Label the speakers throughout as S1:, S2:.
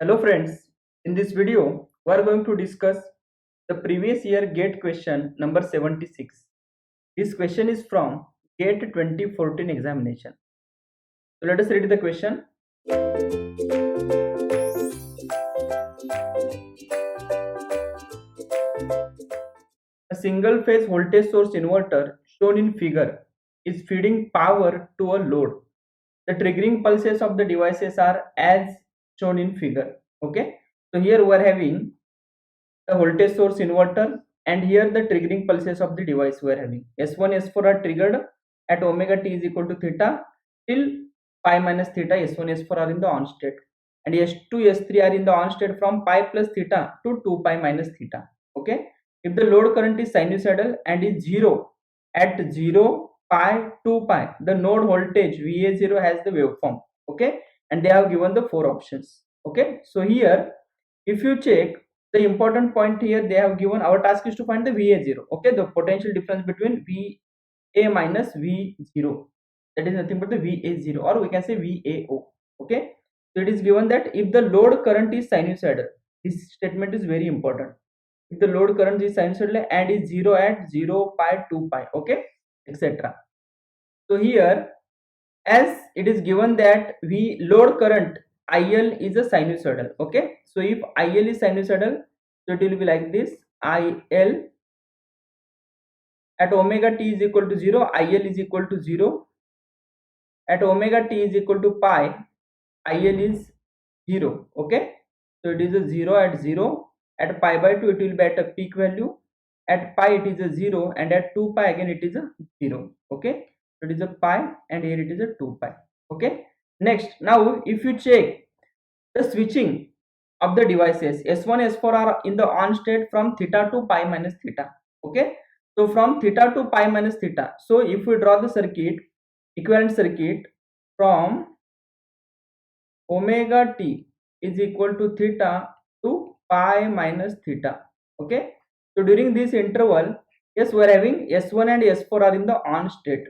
S1: Hello friends, in this video we are going to discuss the previous year GATE question number 76. This question is from GATE 2014 examination. So let us read the question. A single phase voltage source inverter shown in figure is feeding power to a load. The triggering pulses of the devices are as shown in figure. Okay, so here we are having the voltage source inverter, and here the triggering pulses of the device we are having. S1 S4 are triggered at omega t is equal to theta till pi minus theta. S1 S4 are in the on state, and S2 S3 are in the on state from pi plus theta to 2 pi minus theta. Okay, if the load current is sinusoidal and is 0 at 0 pi 2 pi, the node voltage Va0 has the waveform. Okay, and they have given the four options. Okay, so here if you check the important point here, they have given our task is to find the Va0. Okay, the potential difference between Va minus V0, that is nothing but the Va0, or we can say Vao. Okay, so it is given that if the load current is sinusoidal, this statement is very important. If the load current is sinusoidal and is 0 at 0 pi 2 pi, okay, etc. So here, as it is given that V load current IL is a sinusoidal. Okay, so if IL is sinusoidal, so it will be like this: IL at omega t is equal to 0, IL is equal to 0. At omega t is equal to pi, IL is 0. Okay, so it is a 0 at 0. At pi by 2 it will be at a peak value. At pi it is a 0, and at 2 pi again it is a 0. Okay, so it is a pi, and here it is a 2 pi. Okay, next, now if you check the switching of the devices, S1 S4 are in the on state from theta to pi minus theta. Okay, so from theta to pi minus theta, so if we draw the circuit, equivalent circuit from omega t is equal to theta to pi minus theta. Okay, so during this interval, yes, we are having S1 and S4 are in the on state.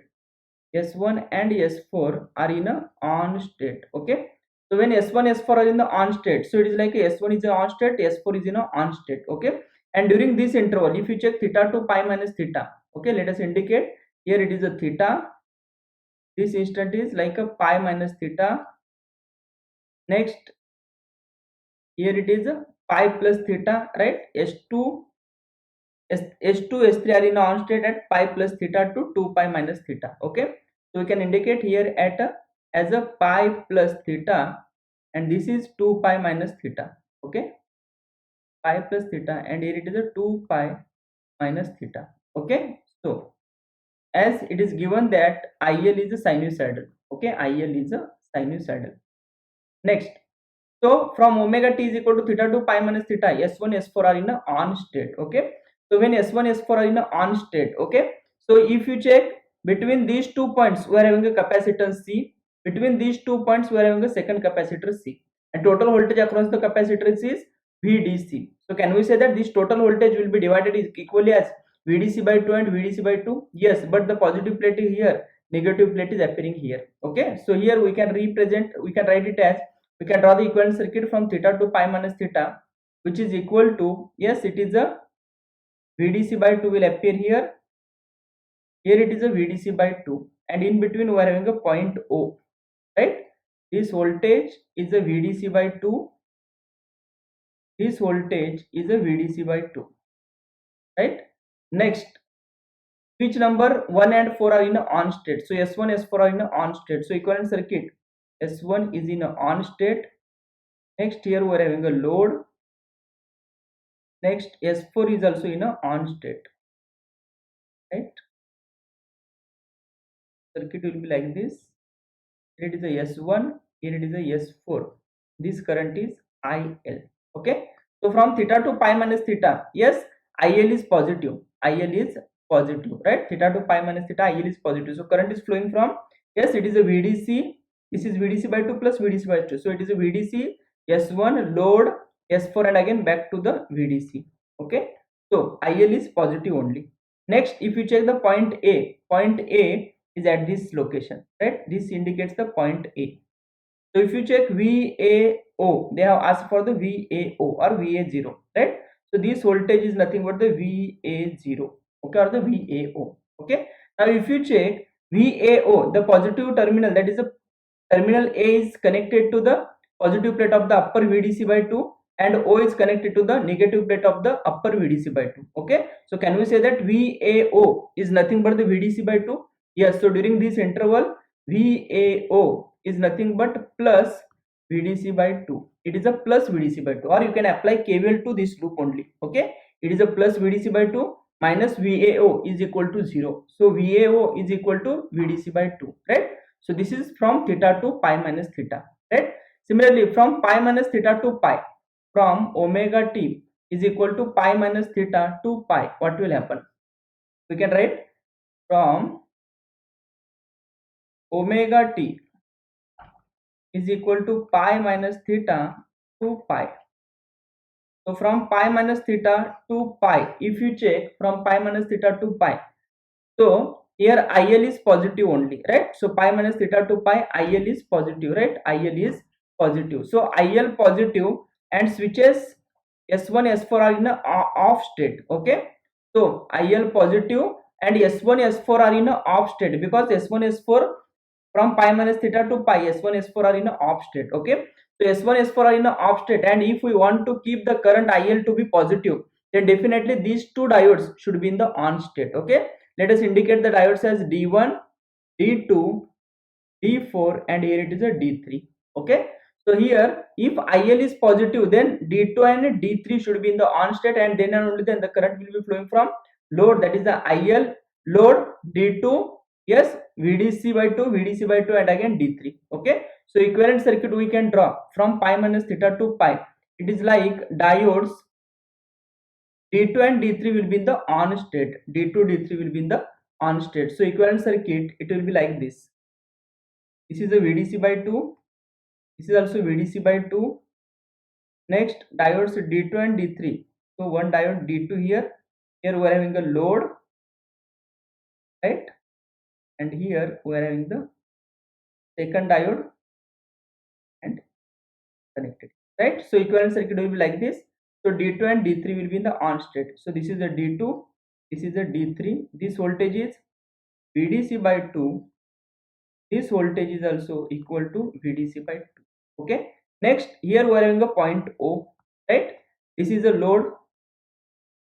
S1: S1 and S4 are in a on state. Okay, so when S1 S4 are in the on state, so it is like S1 is in on state, S4 is in a on state. Okay, and during this interval, if you check theta to pi minus theta, okay, let us indicate here it is a theta, this instant is like a pi minus theta. Next, here it is a pi plus theta, right? S2 S3 are in on state at pi plus theta to 2 pi minus theta. Okay, so we can indicate here at as a pi plus theta, and this is 2 pi minus theta. Okay, pi plus theta, and here it is a 2 pi minus theta. Okay, so as it is given that IL is a sinusoidal. Okay, IL is a sinusoidal. Next, so from omega t is equal to theta to pi minus theta, S1 S4 are in a on state. Okay, so when S1 S4 are in a on state, okay, so if you check between these 2 points we are having a capacitance C, between these 2 points we are having a second capacitor C, and total voltage across the capacitors is VDC. So can we say that this total voltage will be divided equally as VDC by 2 and VDC by 2? Yes, but the positive plate is here, negative plate is appearing here. Okay, so here we can write it as, we can draw the equivalent circuit from theta to pi minus theta, which is equal to, yes, it is a VDC by 2 will appear here. Here it is a VDC by 2, and in between we are having a point O, right? This voltage is a VDC by 2. This voltage is a VDC by 2, right? Next, switch number 1 and 4 are in a on state. So S1 S4 are in a on state. So equivalent circuit, S1 is in a on state. Next, here we are having a load. Next, S4 is also in a on state, right? Circuit will be like this. Here it is a S1, here it is a S4. This current is IL. Okay, so from theta to pi minus theta, yes, IL is positive. IL is positive, right? Theta to pi minus theta, IL is positive. So current is flowing from, yes, it is a VDC. This is VDC by 2 plus VDC by 2. So it is a VDC, S1, load, S4, and again back to the VDC. Okay, so IL is positive only. Next, if you check the point A is at this location, right? This indicates the point A. So if you check VAO, they have asked for the VAO or VA0, right? So this voltage is nothing but the VA0, okay, or the VAO, okay. Now if you check VAO, the positive terminal, that is the terminal A is connected to the positive plate of the upper VDC by 2 and O is connected to the negative plate of the upper VDC by 2, okay. So can we say that VAO is nothing but the VDC by 2? Yes. So during this interval VAO is nothing but plus VDC by 2. It is a plus VDC by 2, or you can apply KVL to this loop only, okay. It is a plus VDC by 2 minus VAO is equal to 0. So VAO is equal to VDC by 2, right? So this is from theta to pi minus theta, right? Similarly, from pi minus theta to pi, from omega t is equal to pi minus theta to pi, what will happen? We can write from omega t is equal to pi minus theta to pi. So from pi minus theta to pi, if you check from pi minus theta to pi, so here IL is positive only, right? So pi minus theta to pi, IL is positive, right? IL is positive. So IL positive and switches S1, S4 are in a off state, okay? So IL positive and S1, S4 are in a off state because S1, S4 from pi minus theta to pi, S1, S4 are in a off state, okay? So S1, S4 are in a off state, and if we want to keep the current IL to be positive, then definitely these two diodes should be in the on state, okay? Let us indicate the diodes as D1, D2, D4, and here it is a D3, okay? So here if IL is positive, then D2 and D3 should be in the on state, and then and only then the current will be flowing from load, that is the IL load D2, yes, VDC by 2, VDC by 2, and again D3, okay? So equivalent circuit we can draw from pi minus theta to pi. It is like diodes D2 and D3 will be in the on state. D2, D3 will be in the on state. So equivalent circuit, it will be like this. This is a VDC by 2. This is also VDC by 2. Next, diodes D2 and D3. So one diode D2 here. Here we are having a load, right? And here we are having the second diode and connected, right? So equivalent circuit will be like this. So D2 and D3 will be in the on state. So this is a D2, this is a D3. This voltage is VDC by 2. This voltage is also equal to VDC by 2. Okay. Next, here we are having a point O, right? This is a load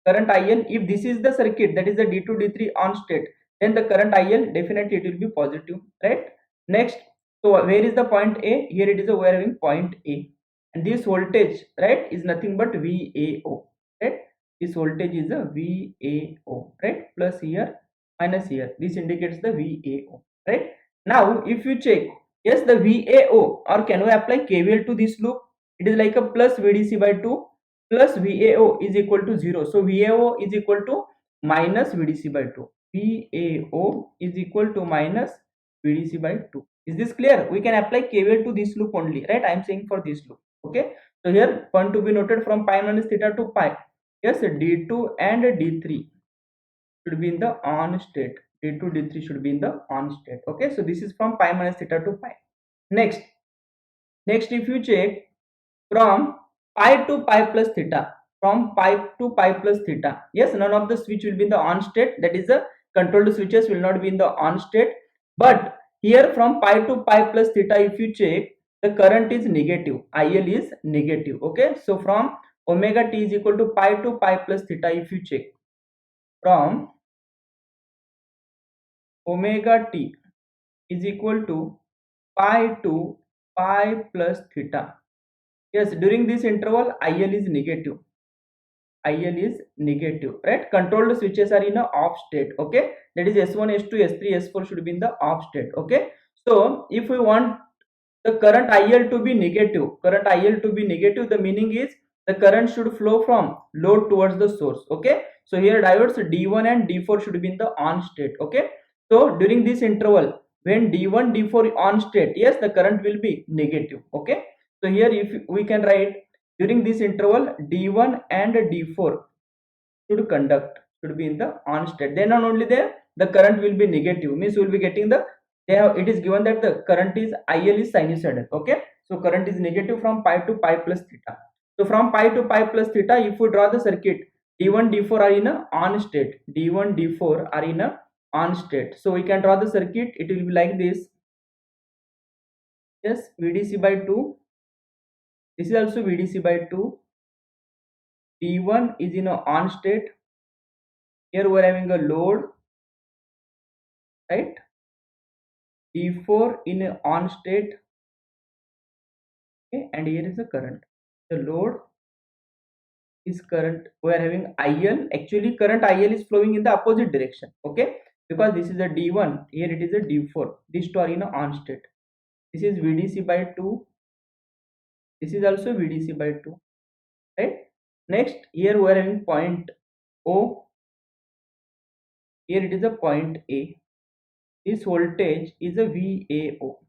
S1: current IL. If this is the circuit, that is the D2, D3 on state, then the current IL definitely it will be positive, right? Next, so where is the point A? Here it is we are having point A, and this voltage, right, is nothing but VAO, right? This voltage is a VAO, right? Plus here, minus here. This indicates the VAO, right? Now, if you check, yes, the VAO, or can we apply KVL to this loop? It is like a plus VDC by 2 plus VAO is equal to 0. So VAO is equal to minus VDC by 2. VAO is equal to minus VDC by 2. Is this clear? We can apply KVL to this loop only, right? I am saying for this loop. Okay. So here point to be noted from pi minus theta to pi. Yes, D2 and D3 should be in the on state. D2, D3 should be in the on state. Okay. So this is from pi minus theta to pi. Next, if you check from pi to pi plus theta, from pi to pi plus theta, yes, none of the switch will be in the on state, that is the controlled switches will not be in the on state. But here from pi to pi plus theta, if you check, the current is negative, IL is negative, okay. So from omega t is equal to pi plus theta, if you check from omega t is equal to pi to pi plus theta, yes, during this interval IL is negative, IL is negative, right? Controlled switches are in a off state, okay. That is S1, S2, S3, S4 should be in the off state, okay. So if we want the current IL to be negative, the meaning is the current should flow from load towards the source, okay. So here diodes D1 and D4 should be in the on state, okay. So during this interval, when D1, D4 on state, yes, the current will be negative, okay. So here if we can write during this interval D1 and D4 should be in the on state, then and only there the current will be negative, means we will be getting the they have, it is given that the current is IL is sinusoidal. Okay, so current is negative from pi to pi plus theta. So from pi to pi plus theta, if we draw the circuit, D1 D4 are in a on state, D1 D4 are in a on state. So we can draw the circuit, it will be like this. Yes, VDC by 2, this is also VDC by 2. D1 is in a on state, here we are having a load, right? D4 in a on state, okay, and here is the current. The load is current, we are having IL. Actually current IL is flowing in the opposite direction, okay, because this is a D1, here it is a D4, these two are in a on state. This is VDC by 2, this is also VDC by 2, right? Next, here we are having point O, here it is a point A. This voltage is a VAO.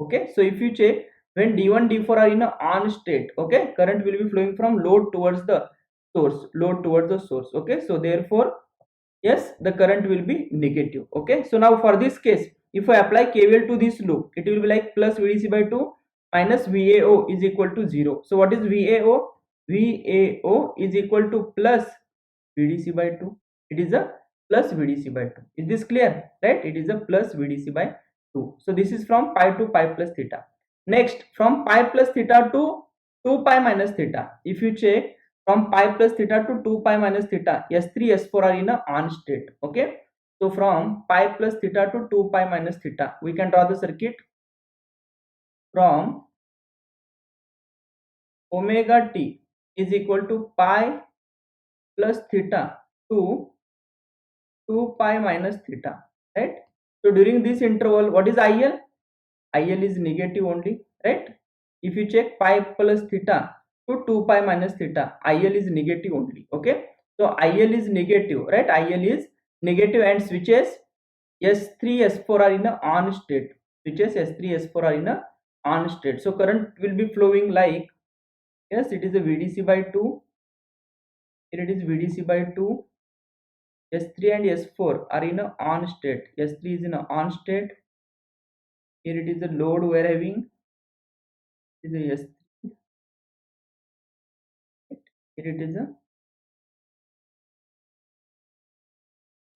S1: Okay, so if you check, when D1 D4 are in a on state, okay, current will be flowing from load towards the source, load towards the source. Okay, so therefore yes, the current will be negative. Okay, so now for this case, if I apply KVL to this loop, it will be like plus VDC by 2 minus VAO is equal to 0. So what is VAO? VAO is equal to plus VDC by 2. It is a plus VDC by 2. Is this clear? Right? It is a plus VDC by 2. So this is from pi to pi plus theta. Next, from pi plus theta to 2 pi minus theta. If you check, from pi plus theta to 2 pi minus theta, S3 S4 are in a on state. Okay, so from pi plus theta to 2 pi minus theta, we can draw the circuit. From omega t is equal to pi plus theta to 2 pi minus theta, right? So during this interval, what is IL? IL is negative only, right? If you check pi plus theta to 2 pi minus theta, IL is negative only. Okay, so IL is negative, right? IL is negative, and switches S3 S4 are in a on state. Switches S3 S4 are in a on state. So current will be flowing like, yes, it is a VDC by 2. Here it is VDC by 2. S3 and S4 are in a on state. S3 is in a on state. Here it is the load we are having. It is a S3. Here it is a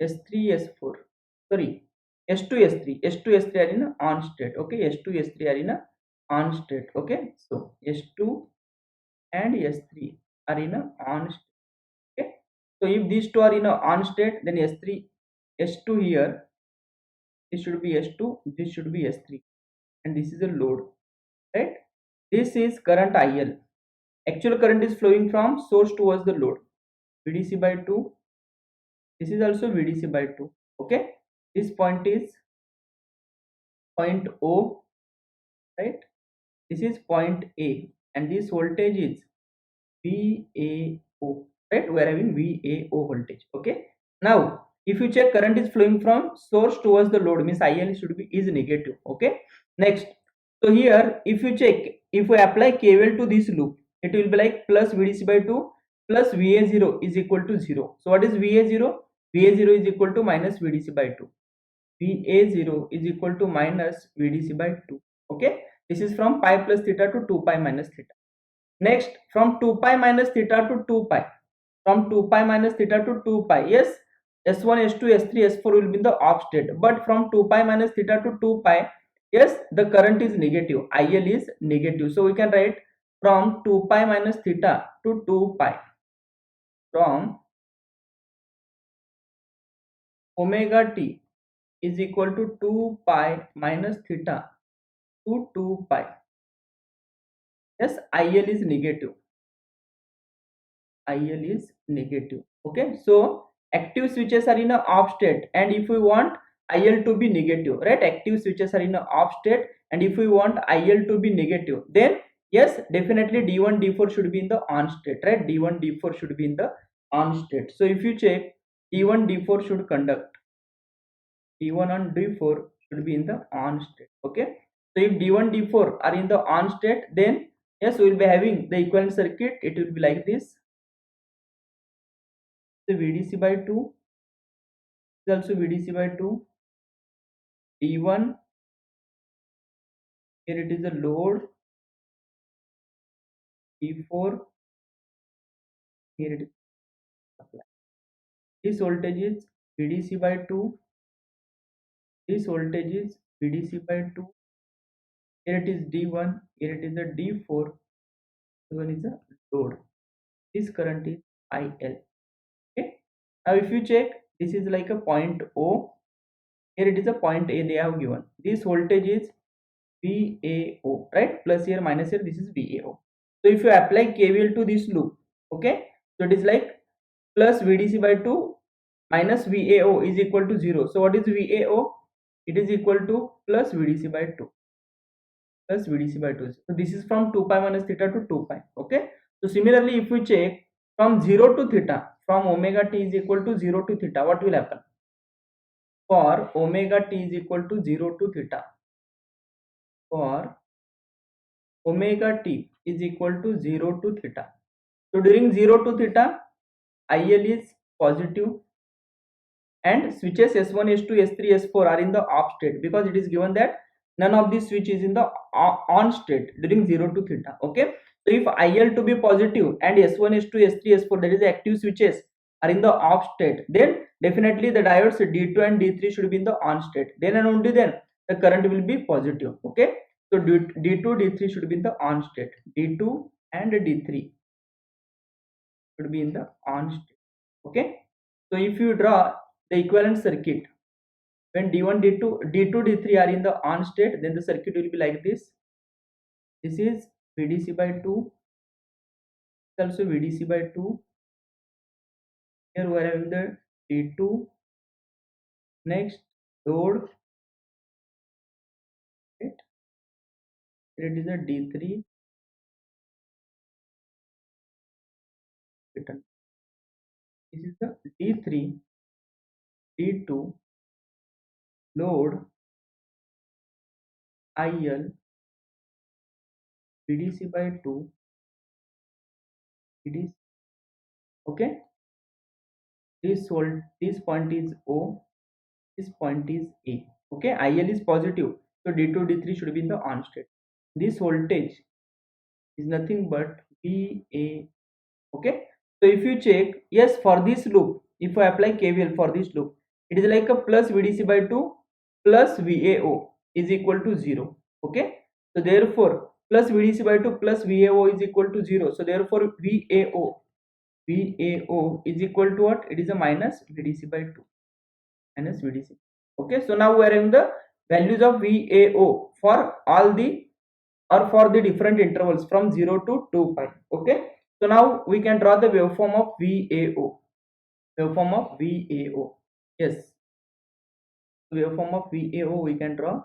S1: S3 S4. Sorry, S2 S3. S2 S3 are in a on state. Okay, S2 S3 are in a on state. Okay, so S2 and S3 are in a on state. Okay, so if these two are in a on state, then S3 S2 here, this should be S2, this should be S3, and this is a load, right? This is current IL. Actual current is flowing from source towards the load. VDC by 2. This is also VDC by 2. Okay, this point is point O, right? This is point A, and this voltage is VAO, right? We are having VAO voltage. Okay, now if you check, current is flowing from source towards the load, means IL should be is negative. Okay, next, so here if you check, if we apply KVL to this loop, it will be like plus VDC by 2 plus VA0 is equal to 0. So what is VA0? VA0 is equal to minus VDC by 2. VA0 is equal to minus VDC by 2. Okay, this is from pi plus theta to 2 pi minus theta. Next, from 2 pi minus theta to 2 pi, from 2 pi minus theta to 2 pi, yes, S1 S2 S3 S4 will be in the off state, but from 2 pi minus theta to 2 pi, yes, the current is negative, IL is negative. So we can write from 2 pi minus theta to 2 pi, from omega t is equal to 2 pi minus theta to 2 pi. Yes, IL is negative. IL is negative. Okay, so active switches are in a off state, and if we want IL to be negative, right? Active switches are in a off state, and if we want IL to be negative, then yes, definitely D1 D4 should be in the on state, right? D1 D4 should be in the on state. So if you check, D1 D4 should conduct. D1 and D4 should be in the on state. Okay, so if D1 D4 are in the on state, then yes, we will be having the equivalent circuit. It will be like this. The VDC by 2 is also VDC by 2. D1, here it is a load, D4, here it is supply. This voltage is VDC by 2, this voltage is VDC by 2, here it is D1, here it is a D4, this one is a load. This current is IL. Okay. Now if you check, this is like a point O, here it is a point A they have given. This voltage is VAO, right? Plus here, minus here, this is VAO. So if you apply KVL to this loop, okay, so it is like plus VDC by 2 minus VAO is equal to 0. So what is VAO? It is equal to plus VDC by 2, plus VDC by 2. So this is from 2 pi minus theta to 2 pi. Okay. So similarly, if we check from 0 to theta, from omega t is equal to 0 to theta, what will happen? For omega t is equal to 0 to theta, for omega t is equal to 0 to theta. So during 0 to theta, IL is positive and switches S1, S2, S3, S4 are in the off state, because it is given that none of these switch is in the on state during 0 to theta. Okay. So if IL to be positive and S1, S2, S3, S4, that is the active switches, are in the off state, then definitely the diodes D2 and D3 should be in the on state. Then and only then the current will be positive. Okay. So D2, D3 should be in the on state. D2 and D3 should be in the on state. Okay. So if you draw the equivalent circuit, when D1, D2, D3 are in the on state, then the circuit will be like this. This is VDC by 2, also VDC by 2. Here we are having the D2, next load, right? Here it is a D3, written. This is the D3, D2, load, IL, VDC by 2, VDC. Okay. This point is O, this point is A. Okay. IL is positive, so D2, D3 should be in the on state. This voltage is nothing but VA. Okay. So if you check, yes, for this loop, if I apply KVL for this loop, it is like a plus VDC by 2 plus VAO is equal to 0. Okay. So therefore plus VDC by 2 plus VAO is equal to 0. So therefore VAO is equal to what? It is a minus VDC by 2, minus VDC. Okay. So now we are in the values of VAO for all the, or for the different intervals from 0 to 2 pi. Okay. So now we can draw the waveform of VAO. Waveform of VAO. Yes. Waveform of VAO we can draw.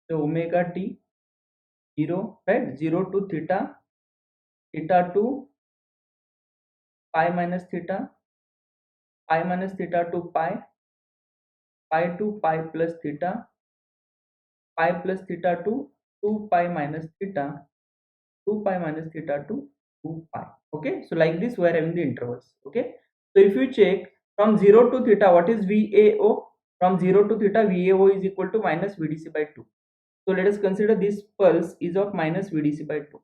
S1: So omega t 0, right? 0 to theta, theta to pi minus theta, pi minus theta to pi, pi to pi plus theta, pi plus theta to 2 pi minus theta, 2 pi minus theta to 2 pi. Okay. So like this we are having the intervals. Okay. So if you check from 0 to theta, what is VAO? From 0 to theta, VAO is equal to minus VDC by 2. So let us consider this pulse is of minus VDC by 2.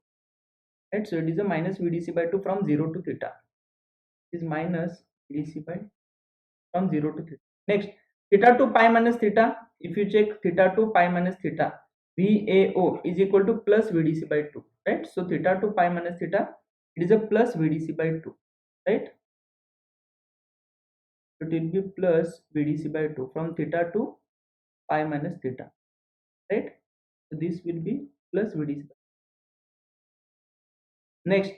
S1: Right. So it is a minus VDC by 2 from 0 to theta. It is minus VDC by from 0 to theta. Next, theta to pi minus theta. If you check theta to pi minus theta, VAO is equal to plus VDC by 2. Right. So theta to pi minus theta, it is a plus VDC by 2. Right. It will be plus VDC by 2 from theta to pi minus theta. Right. So this will be plus VDC by 2. Next,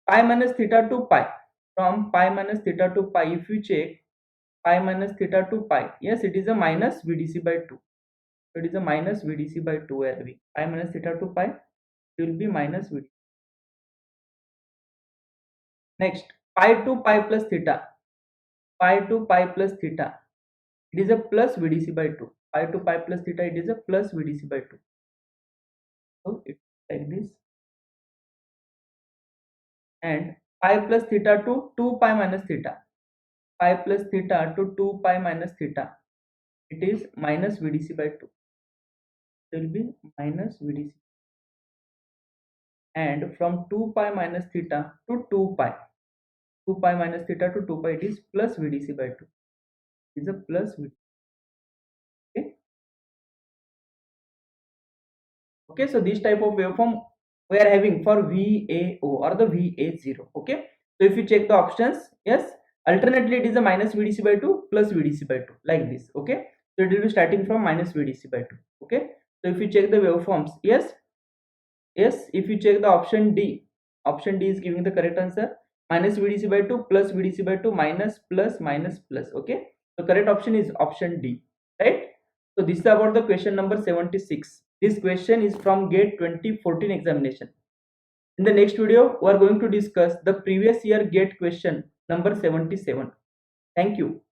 S1: pi minus theta to pi. From pi minus theta to pi, if you check pi minus theta to pi, yes, it is a minus VDC by 2. So it is a minus VDC by 2 where we pi minus theta to pi, it will be minus VDC. Next, pi to pi plus theta, pi to pi plus theta, it is a plus VDC by 2. Pi to pi plus theta, it is a plus VDC by 2. So it's like this. and pi plus theta to 2 pi minus theta. Pi plus theta to 2 pi minus theta, it is minus VDC by 2. It will be minus VDC, and from 2 pi minus theta to 2 pi, 2 pi minus theta to 2 pi, it is plus VDC by 2. It is a plus VDC. Okay. Okay, so this type of waveform we are having for VAO or the VA0. Okay, so if you check the options, yes, alternately it is a minus VDC by 2 plus VDC by 2, like this. Okay, so it will be starting from minus VDC by 2. Okay, so if you check the waveforms, yes, if you check the option D is giving the correct answer. Minus VDC by 2 plus VDC by 2 minus plus minus plus. Okay, so correct option is option D, right? So this is about the question number 76. This question is from GATE 2014 examination. In the next video, we are going to discuss the previous year GATE question number 77. Thank you.